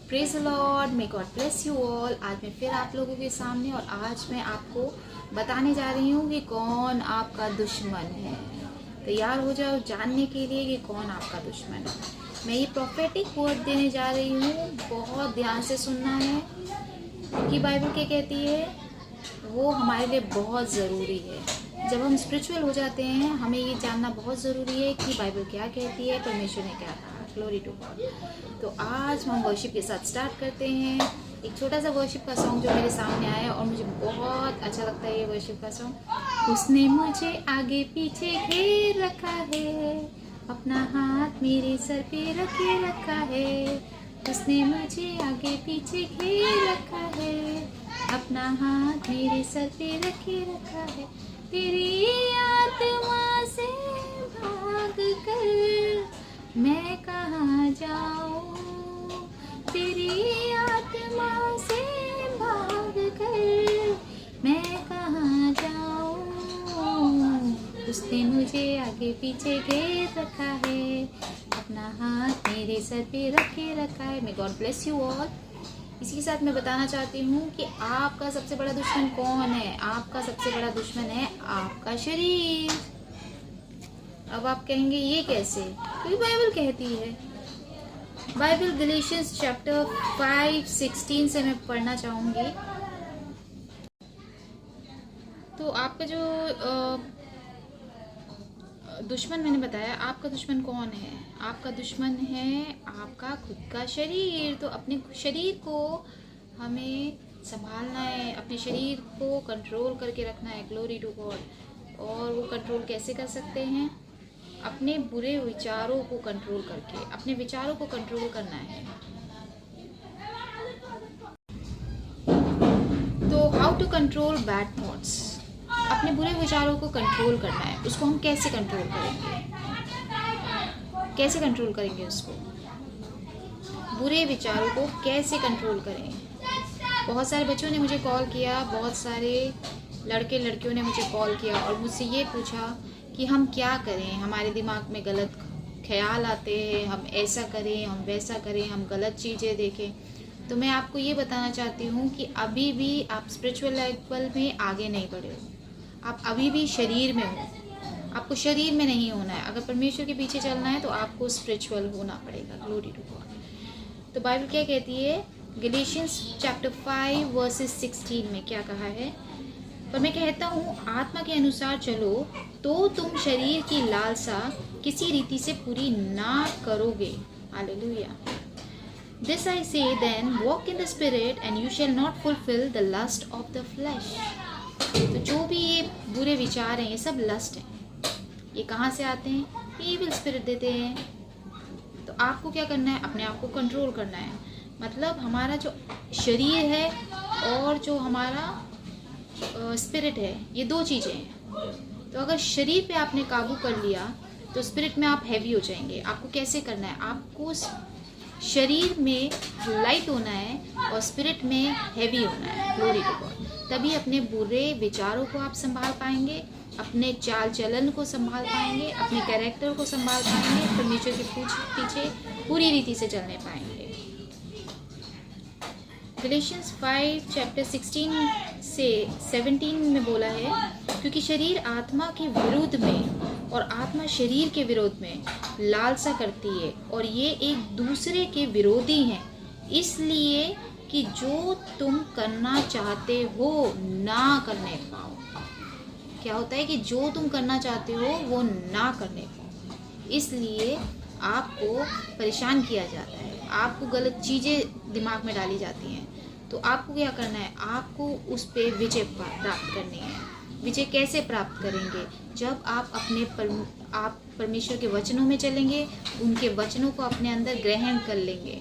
Praise the Lord, may God bless you all. आज मैं फिर आप लोगों के सामने और आज मैं आपको बताने जा रही हूँ कि कौन आपका दुश्मन है। तैयार हो जाओ जानने के लिए कि कौन आपका दुश्मन है। मैं ये प्रोफेटिक वर्ड देने जा रही हूँ, बहुत ध्यान से सुनना है कि बाइबल क्या कहती है, वो हमारे लिए बहुत ज़रूरी है। जब हम स्पिरिचुअल हो जाते हैं हमें ये जानना बहुत ज़रूरी है कि बाइबल क्या कहती है, परमेश्वर ने क्या कहा। Glory to God. तो आज हम वर्शिप के साथ स्टार्ट करते हैं। एक छोटा सा वर्शिप का सॉन्ग जो मेरे सामने आया और मुझे बहुत अच्छा लगता है ये वर्शिप का सॉन्ग। उसने मुझे आगे पीछे घेर रखा है, अपना हाथ मेरे सर पे रखे रखा है। उसने मुझे आगे पीछे घेर रखा है, अपना हाथ मेरे सर पे रखे रखा है। तेरी आत्मा से भाग कर मैं कहाँ जाऊँ, तेरी आत्मा से भाग कर मैं कहाँ जाऊँ। उसने मुझे आगे पीछे घेर रखा है, अपना हाथ मेरे सर पे रखे रखा है। May God bless you all. इसी के साथ मैं बताना चाहती हूँ कि आपका सबसे बड़ा दुश्मन कौन है। आपका सबसे बड़ा दुश्मन है आपका शरीर। अब आप कहेंगे ये कैसे, क्योंकि बाइबल कहती है। बाइबल गैलेशियंस चैप्टर 5:16 से मैं पढ़ना चाहूँगी। तो आपका जो दुश्मन मैंने बताया, आपका दुश्मन कौन है। आपका दुश्मन है आपका खुद का शरीर। तो अपने शरीर को हमें संभालना है, अपने शरीर को कंट्रोल करके रखना है। Glory to God. और वो कंट्रोल कैसे कर सकते हैं, अपने बुरे विचारों को कंट्रोल करके। अपने विचारों को कंट्रोल करना है। तो how to control bad thoughts, अपने बुरे विचारों को कंट्रोल करना है। उसको हम कैसे कंट्रोल करेंगे, कैसे कंट्रोल करेंगे उसको, बुरे विचारों को कैसे कंट्रोल करें। बहुत सारे बच्चों ने मुझे कॉल किया, बहुत सारे लड़के लड़कियों ने मुझे कॉल किया और मुझसे ये पूछा कि हम क्या करें, हमारे दिमाग में गलत ख्याल आते हैं, हम ऐसा करें, हम वैसा करें, हम गलत चीज़ें देखें। तो मैं आपको ये बताना चाहती हूँ कि अभी भी आप स्पिरिचुअल लेवल में आगे नहीं बढ़े हो। आप अभी भी शरीर में हो, आपको शरीर में नहीं होना है। अगर परमेश्वर के पीछे चलना है तो आपको स्पिरिचुअल होना पड़ेगा। Glory to God. तो बाइबल क्या कहती है, गैलेशियंस चैप्टर 5:16 में क्या कहा है, पर मैं कहता हूँ आत्मा के अनुसार चलो तो तुम शरीर की लालसा किसी रीति से पूरी ना करोगे। Hallelujah. This I say then walk in the spirit and you shall not fulfil the lust of the flesh. तो जो भी ये बुरे विचार हैं ये सब लस्ट हैं। ये कहाँ से आते हैं, ईविल स्पिरिट देते हैं। तो आपको क्या करना है, अपने आप को कंट्रोल करना है। मतलब हमारा जो शरीर है और जो हमारा स्पिरिट है, ये दो चीज़ें हैं। तो अगर शरीर पे आपने काबू कर लिया तो स्पिरिट में आप हैवी हो जाएंगे। आपको कैसे करना है, आपको शरीर में लाइट होना है और स्पिरिट में हैवी होना है। Glory to God. तभी अपने बुरे विचारों को आप संभाल पाएंगे, अपने चाल चलन को संभाल पाएंगे, अपने कैरेक्टर को संभाल पाएंगे, परमेश्वर के पीछे पूरी रीति से चलने पाएंगे। गैलेशियंस 5:16 से 17 में बोला है, क्योंकि शरीर आत्मा के विरुद्ध में और आत्मा शरीर के विरोध में लालसा करती है और ये एक दूसरे के विरोधी हैं, इसलिए कि जो तुम करना चाहते हो ना करने पाओ। क्या होता है कि जो तुम करना चाहते हो वो ना करने पाओ, इसलिए आपको परेशान किया जाता है, आपको गलत चीज़ें दिमाग में डाली जाती हैं। तो आपको क्या करना है, आपको उस पर विजय प्राप्त करनी है। विजय कैसे प्राप्त करेंगे, जब आप आप परमेश्वर के वचनों में चलेंगे, उनके वचनों को अपने अंदर ग्रहण कर लेंगे,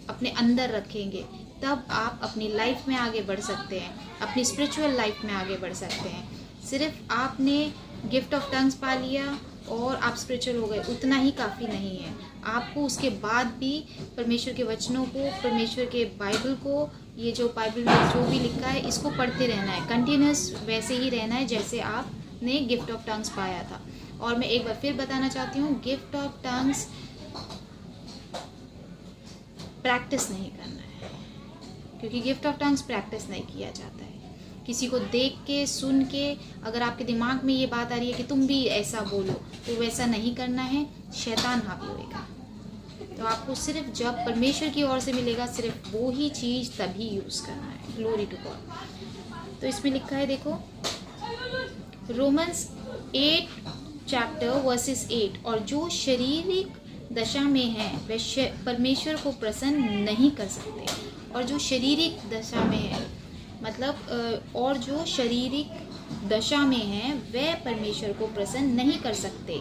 अपने अंदर रखेंगे, तब आप अपनी लाइफ में आगे बढ़ सकते हैं, अपनी स्पिरिचुअल लाइफ में आगे बढ़ सकते हैं। सिर्फ आपने गिफ्ट ऑफ टंग्स पा लिया और आप स्पिरिचुअल हो गए, उतना ही काफ़ी नहीं है। आपको उसके बाद भी परमेश्वर के वचनों को, परमेश्वर के बाइबल को, ये जो बाइबल में जो भी लिखा है इसको पढ़ते रहना है, कंटिन्यूस वैसे ही रहना है जैसे आपने गिफ्ट ऑफ टंग्स पाया था। और मैं एक बार फिर बताना चाहती हूँ, गिफ्ट ऑफ टंग्स प्रैक्टिस नहीं करना है, क्योंकि गिफ्ट ऑफ टंग्स प्रैक्टिस नहीं किया जाता है। किसी को देख के सुन के अगर आपके दिमाग में ये बात आ रही है कि तुम भी ऐसा बोलो, तो वैसा नहीं करना है, शैतान हावी होएगा। तो आपको सिर्फ जब परमेश्वर की ओर से मिलेगा सिर्फ वो ही चीज़ तभी यूज़ करना है। Glory to God. तो इसमें लिखा है, देखो रोमन्स 8 चैप्टर वर्सेस 8, और जो शारीरिक दशा में है वे परमेश्वर को प्रसन्न नहीं कर सकते। और जो शारीरिक दशा में है मतलब और जो शारीरिक दशा में है वह परमेश्वर को प्रसन्न नहीं कर सकते।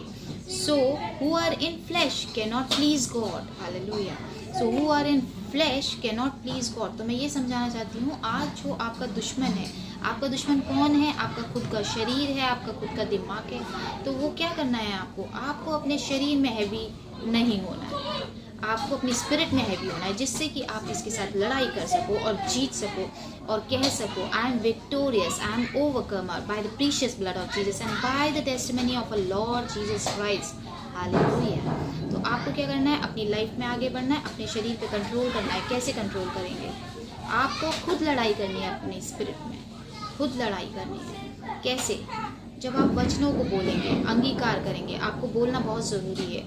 So who are in flesh cannot please God. Hallelujah. So who are in flesh cannot please God. तो मैं ये समझाना चाहती हूँ, आज जो आपका दुश्मन है, आपका दुश्मन कौन है? आपका खुद का शरीर है, आपका खुद का दिमाग है। तो वो क्या करना है आपको अपने शरीर में हैवी नहीं होना है, आपको अपनी स्पिरिट में हैवी होना है, जिससे कि आप इसके साथ लड़ाई कर सको और जीत सको और कह सको I am victorious, I am overcomer by the precious blood of Jesus and by the testimony of a Lord Jesus Christ. Hallelujah. तो आपको क्या करना है? अपनी लाइफ में आगे बढ़ना है, अपने शरीर पे कंट्रोल करना है। कैसे कंट्रोल करेंगे? आपको खुद लड़ाई करनी है, अपनी स्पिरिट में खुद लड़ाई करनी है। कैसे? जब आप वचनों को बोलेंगे, अंगीकार करेंगे। आपको बोलना बहुत ज़रूरी है।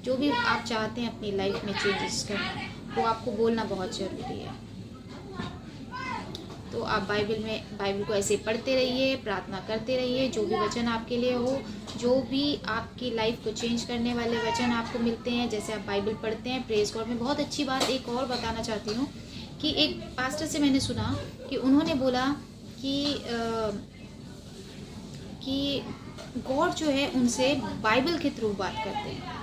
जो भी आप चाहते हैं अपनी लाइफ में चेंजेस करना, वो आपको बोलना बहुत ज़रूरी है। तो आप बाइबल को ऐसे पढ़ते रहिए, प्रार्थना करते रहिए। जो भी वचन आपके लिए हो, जो भी आपकी लाइफ को चेंज करने वाले वचन आपको मिलते हैं, जैसे आप बाइबल पढ़ते हैं, प्रेज गॉड। में बहुत अच्छी बात एक और बताना चाहती हूँ कि एक पास्टर से मैंने सुना कि उन्होंने बोला कि गॉड जो है उनसे बाइबल के थ्रू बात करते हैं।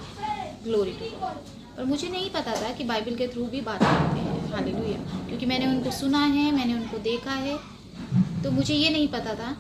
Glory to God. पर मुझे नहीं पता था कि बाइबल के थ्रू भी बात करते हैं। हालेलुया। क्योंकि मैंने उनको सुना है, मैंने उनको देखा है, तो मुझे ये नहीं पता था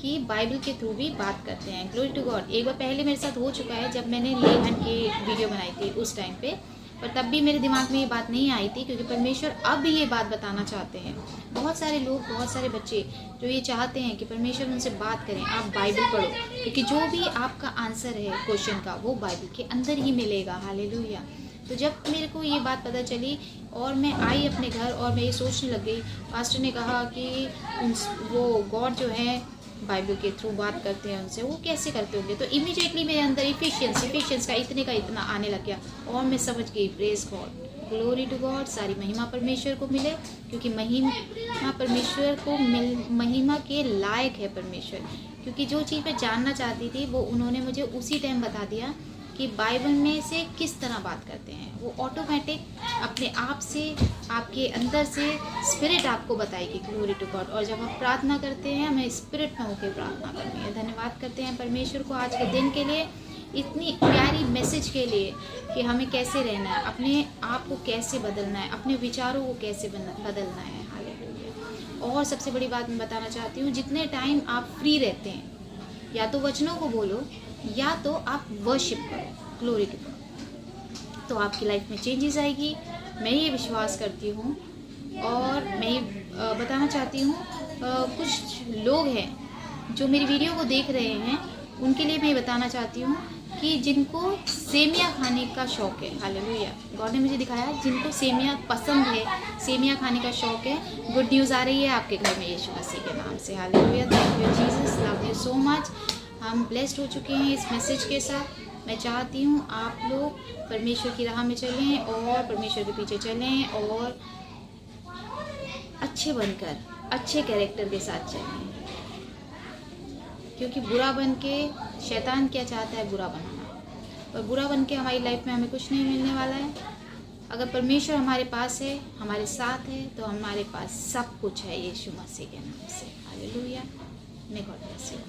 कि बाइबल के थ्रू भी बात करते हैं। Glory to God. एक बार पहले मेरे साथ हो चुका है, जब मैंने लेहन की वीडियो बनाई थी उस टाइम पे, पर तब भी मेरे दिमाग में ये बात नहीं आई थी, क्योंकि परमेश्वर अब भी ये बात बताना चाहते हैं। बहुत सारे लोग, बहुत सारे बच्चे जो ये चाहते हैं कि परमेश्वर उनसे बात करें। आप बाइबल पढ़ो, क्योंकि जो भी आपका आंसर है क्वेश्चन का, वो बाइबल के अंदर ही मिलेगा। हालेलुया। तो जब मेरे को ये बात पता चली और मैं आई अपने घर और मैं ये सोचने लग गई, पास्टर ने कहा कि वो गॉड जो है बाइबल के थ्रू बात करते हैं उनसे, वो कैसे करते होंगे? तो इमीडिएटली मेरे अंदर इफिशियंस का इतना आने लग गया और मैं समझ गई। Praise God. Glory to God. सारी महिमा परमेश्वर को मिले, क्योंकि महिमा परमेश्वर को महिमा के लायक है परमेश्वर। क्योंकि जो चीज़ मैं जानना चाहती थी वो उन्होंने मुझे उसी टाइम बता दिया कि बाइबल में से किस तरह बात करते हैं। वो ऑटोमेटिक अपने आप से, आपके अंदर से स्पिरिट आपको बताएगी। Glory to God. और जब आप प्रार्थना करते हैं, हमें स्पिरिट में होकर प्रार्थना करनी है। धन्यवाद करते हैं परमेश्वर को आज के दिन के लिए, इतनी प्यारी मैसेज के लिए कि हमें कैसे रहना है, अपने आप को कैसे बदलना है, अपने विचारों को कैसे बदलना है। हालेलुया। और सबसे बड़ी बात मैं बताना चाहती हूँ, जितने टाइम आप फ्री रहते हैं, या तो वचनों को बोलो या तो आप वर्शिप करो। Glory to God. तो आपकी लाइफ में चेंजेस आएगी, मैं ये विश्वास करती हूँ। और मैं ये बताना चाहती हूँ, कुछ लोग हैं जो मेरी वीडियो को देख रहे हैं, उनके लिए मैं ये बताना चाहती हूँ कि जिनको सेमिया खाने का शौक़ है। हालेलुया। गॉड ने मुझे दिखाया जिनको सेमिया पसंद है, सेमिया खाने का शौक़ है, गुड न्यूज़ आ रही है आपके घर में यीशु मसीह के नाम से। Hallelujah. Thank you Jesus, love you so much. हम ब्लेस्ड हो चुके हैं इस मैसेज के साथ। मैं चाहती हूँ आप लोग परमेश्वर की राह में चलें और परमेश्वर के पीछे चलें और अच्छे बनकर, अच्छे कैरेक्टर के साथ चलें। क्योंकि बुरा बन के शैतान क्या चाहता है? बुरा बनना। और बुरा बन के हमारी लाइफ में हमें कुछ नहीं मिलने वाला है। अगर परमेश्वर हमारे पास है, हमारे साथ है, तो हमारे पास सब कुछ है यीशु मसीह के नाम से। Hallelujah. May God bless you.